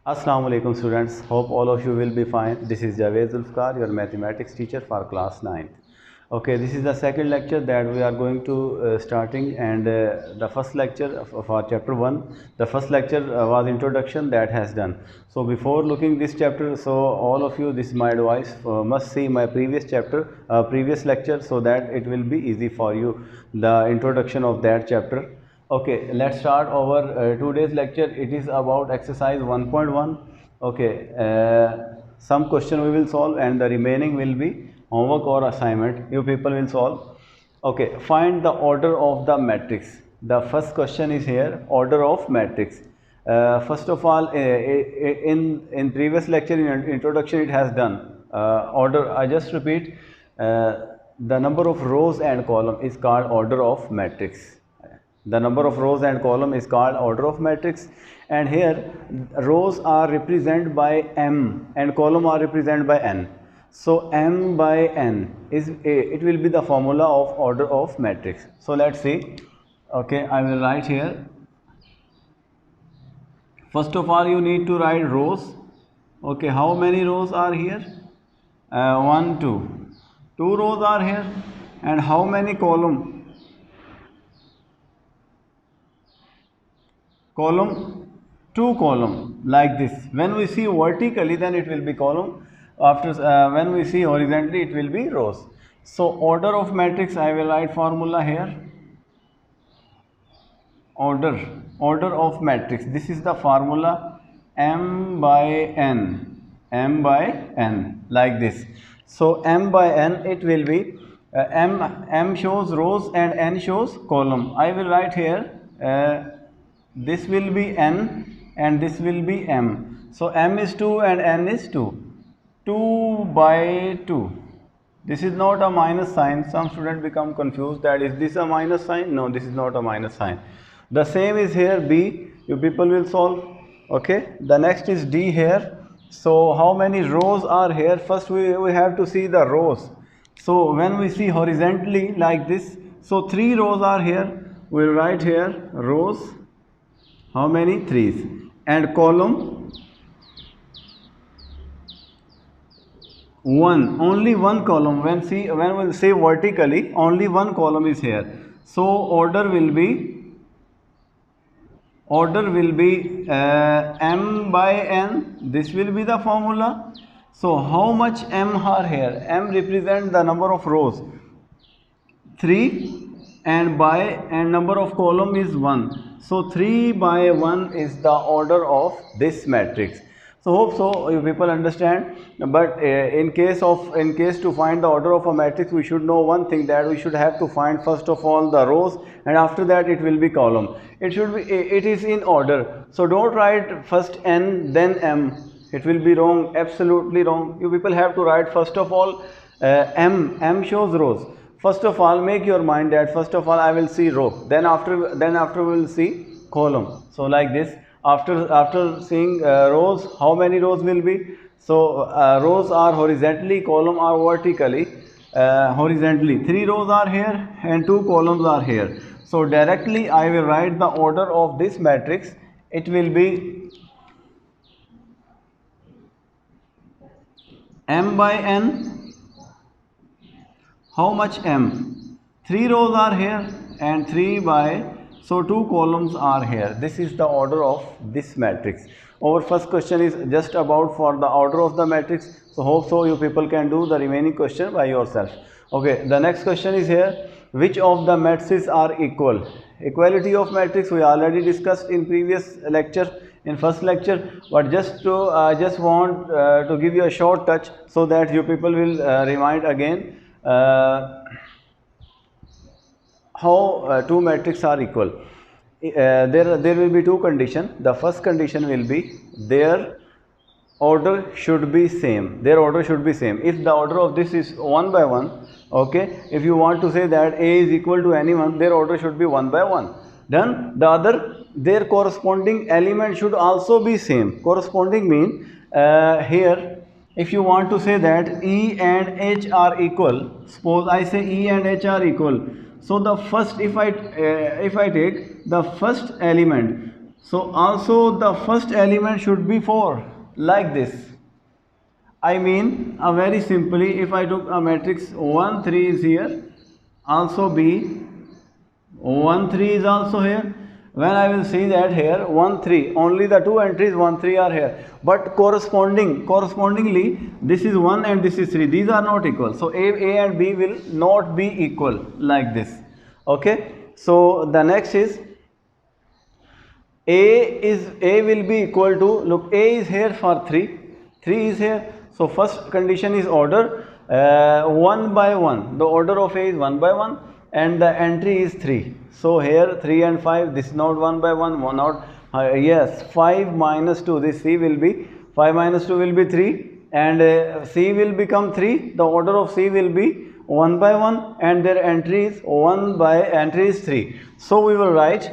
Assalamu alaikum students, hope all of you will be fine. This is Javed Zulfikar, your mathematics teacher for class 9th. Okay, this is the second lecture that we are going to starting, and the first lecture for chapter 1, the first lecture was introduction that has done. So before looking this chapter, so all of you, this is my advice, must see my previous chapter, previous lecture, so that it will be easy for you, the introduction of that chapter. Okay, let's start our today's lecture. It is about exercise 1.1. Okay, some question we will solve and the remaining will be homework or assignment you people will solve. Okay, find the order of the matrix. The first question is here, order of matrix. First of all, in previous lecture, in introduction, it has done order. I just repeat, the number of rows and column is called order of matrix. The number of rows and column is called order of matrix, and here rows are represented by m and column are represented by n. So m by n is it will be the formula of order of matrix. So let's see. Okay, I will write here. First of all, you need to write rows. Okay, how many rows are here? 1, 2. 2 rows are here. And how many column? Column, 2 column, like this. When we see vertically, then it will be column. After when we see horizontally, it will be rows. So order of matrix, I will write formula here. Order of matrix. This is the formula, m by n, like this. So m by n, it will be m shows rows and n shows column. I will write here. This will be n and this will be m. So m is 2 and n is 2. 2 by 2. This is not a minus sign. Some students become confused that is this a minus sign? No, this is not a minus sign. The same is here b. You people will solve. Okay. The next is d here. So how many rows are here? First we have to see the rows. So when we see horizontally like this, so 3 rows are here. We will write here rows. How many? 3s. And column? 1. Only 1 column. When we say vertically, only 1 column is here. So order will be m by n. This will be the formula. So how much m are here? M represents the number of rows. 3. And number of column is 1. So 3 by 1 is the order of this matrix. So hope so you people understand. But in case to find the order of a matrix, we should know one thing, that we should have to find first of all the rows, and after that it will be column. It is in order. So don't write first n then m. It will be wrong, absolutely wrong. You people have to write first of all m shows rows. First of all, make your mind that first of all I will see row, then after we will see column. So like this, after seeing rows, how many rows will be? So rows are horizontally, column are vertically. Horizontally 3 rows are here and 2 columns are here. So directly I will write the order of this matrix. It will be m by n. How much m? 3 rows are here and 3 by, so 2 columns are here. This is the order of this matrix. Our first question is just about for the order of the matrix. So hope so you people can do the remaining question by yourself. Okay, the next question is here. Which of the matrices are equal? Equality of matrix we already discussed in previous lecture, in first lecture, but just want to give you a short touch so that you people will remind again. How 2 matrices are equal. There will be 2 conditions. The first condition will be their order should be same. If the order of this is 1 by 1, okay, if you want to say that A is equal to anyone, their order should be 1 by 1. Then the other, their corresponding element should also be same. Corresponding mean here, if you want to say that E and H are equal, suppose I say E and H are equal. So the first, if I take the first element, So also the first element should be 4, like this. I mean, very simply, if I took a matrix 1 3 is here, also B 1 3 is also here. When I will see that here 1 3, only the two entries 1 3 are here, but correspondingly this is 1 and this is 3, these are not equal. So A and B will not be equal, like this. Okay, so the next is A will be equal to, look, A is here for 3 is here. So first condition is order 1 by 1. The order of A is 1 by 1 and the entry is 3. So here 3 and 5, this is not 1 by 1, not yes, 5 minus 2, this C will be 5 minus 2 will be 3, and C will become 3. The order of C will be 1 by 1 and their entry is 3. So we will write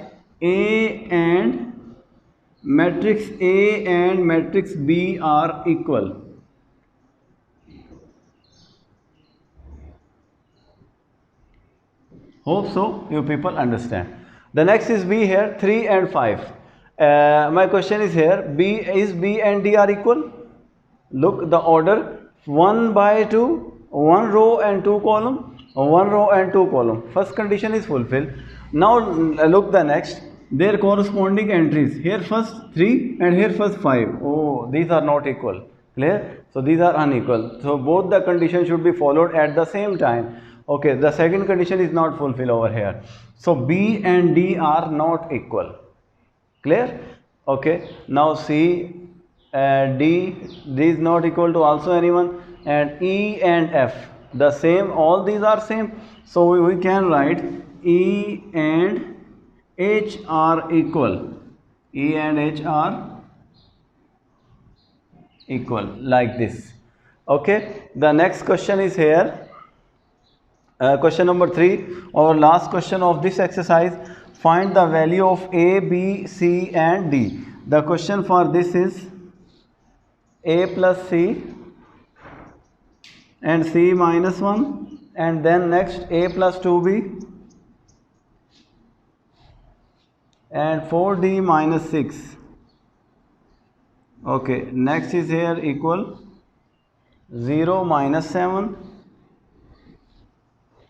matrix A and matrix B are equal. Hope so you people understand. The next is B here, 3 and 5. My question is here, is B and D are equal? Look, the order 1 by 2, 1 row and 2 column, 1 row and 2 column. First condition is fulfilled. Now look the next, their corresponding entries. Here first 3 and here first 5. Oh, these are not equal. Clear? So these are unequal. So both the conditions should be followed at the same time. Okay, the second condition is not fulfilled over here. So B and D are not equal. Clear? Okay, now C D is not equal to also anyone, and E and F the same, all these are same. So we can write E and H are equal. E and H are equal, like this. Okay, the next question is here. Question number 3, our last question of this exercise. Find the value of A, B, C and D. The question for this is A plus C and C minus 1, and then next A plus 2B and 4D minus 6. Okay, next is here equal 0 minus 7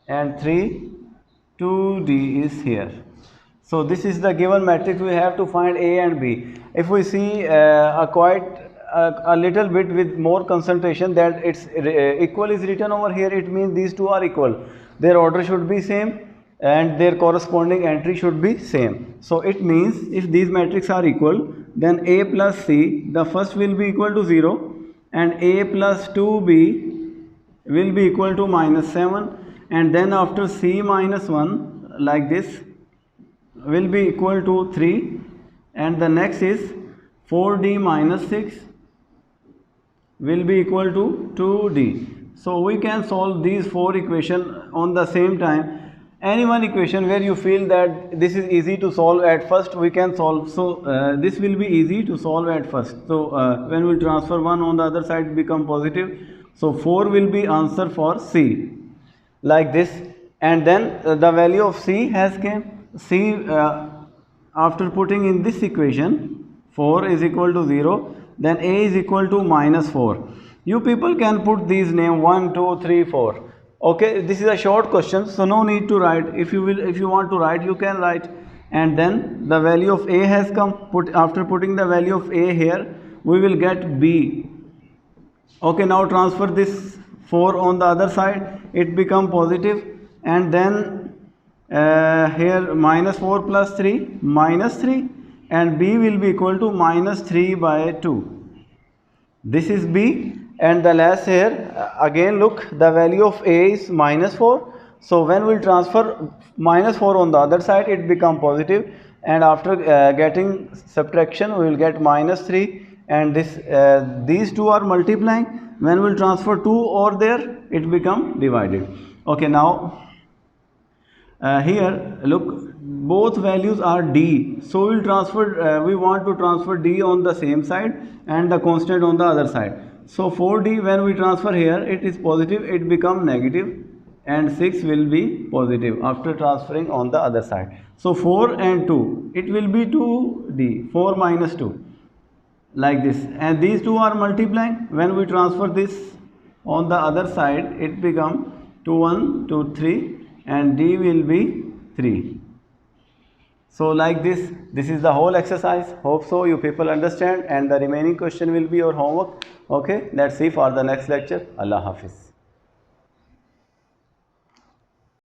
and 3, 2D is here. So this is the given matrix. We have to find A and B. If we see a little bit with more concentration that it's equal is written over here, it means these two are equal. Their order should be same and their corresponding entry should be same. So it means if these matrices are equal, then A plus C, the first will be equal to 0, and A plus 2B will be equal to minus 7, and then after C minus 1, like this, will be equal to 3, and the next is 4D minus 6 will be equal to 2D. So we can solve these 4 equations on the same time. Any one equation where you feel that this is easy to solve at first, we can solve. So this will be easy to solve at first. So when we transfer 1 on the other side, become positive. So 4 will be answer for C, like this. And then the value of C has came. C after putting in this equation, 4 is equal to 0, then A is equal to minus 4. You people can put these name 1, 2, 3, 4. Okay, this is a short question, so no need to write. If you want to write, you can write. And then the value of A has come. After putting the value of A here, we will get B. Okay, now transfer this 4 on the other side, it become positive, and then here minus 4 plus 3, minus 3, and B will be equal to minus 3 by 2. This is B, and the last here, again look, the value of A is minus 4. So when we transfer minus 4 on the other side, it become positive, and after getting subtraction, we will get minus 3, and these two are multiplying. When we transfer 2 over there, it become divided. Okay, now here look, both values are D, so we want to transfer D on the same side and the constant on the other side. So 4D, when we transfer here, it is positive, it become negative. and 6 will be positive after transferring on the other side. So 4 and 2, it will be 2d, 4 minus 2, like this, and these two are multiplying. When we transfer this on the other side, it become 2 1 2 3, and d will be 3. So like this is the whole exercise. Hope so you people understand, and the remaining question will be your homework. Okay, let's see for the next lecture. Allah Hafiz.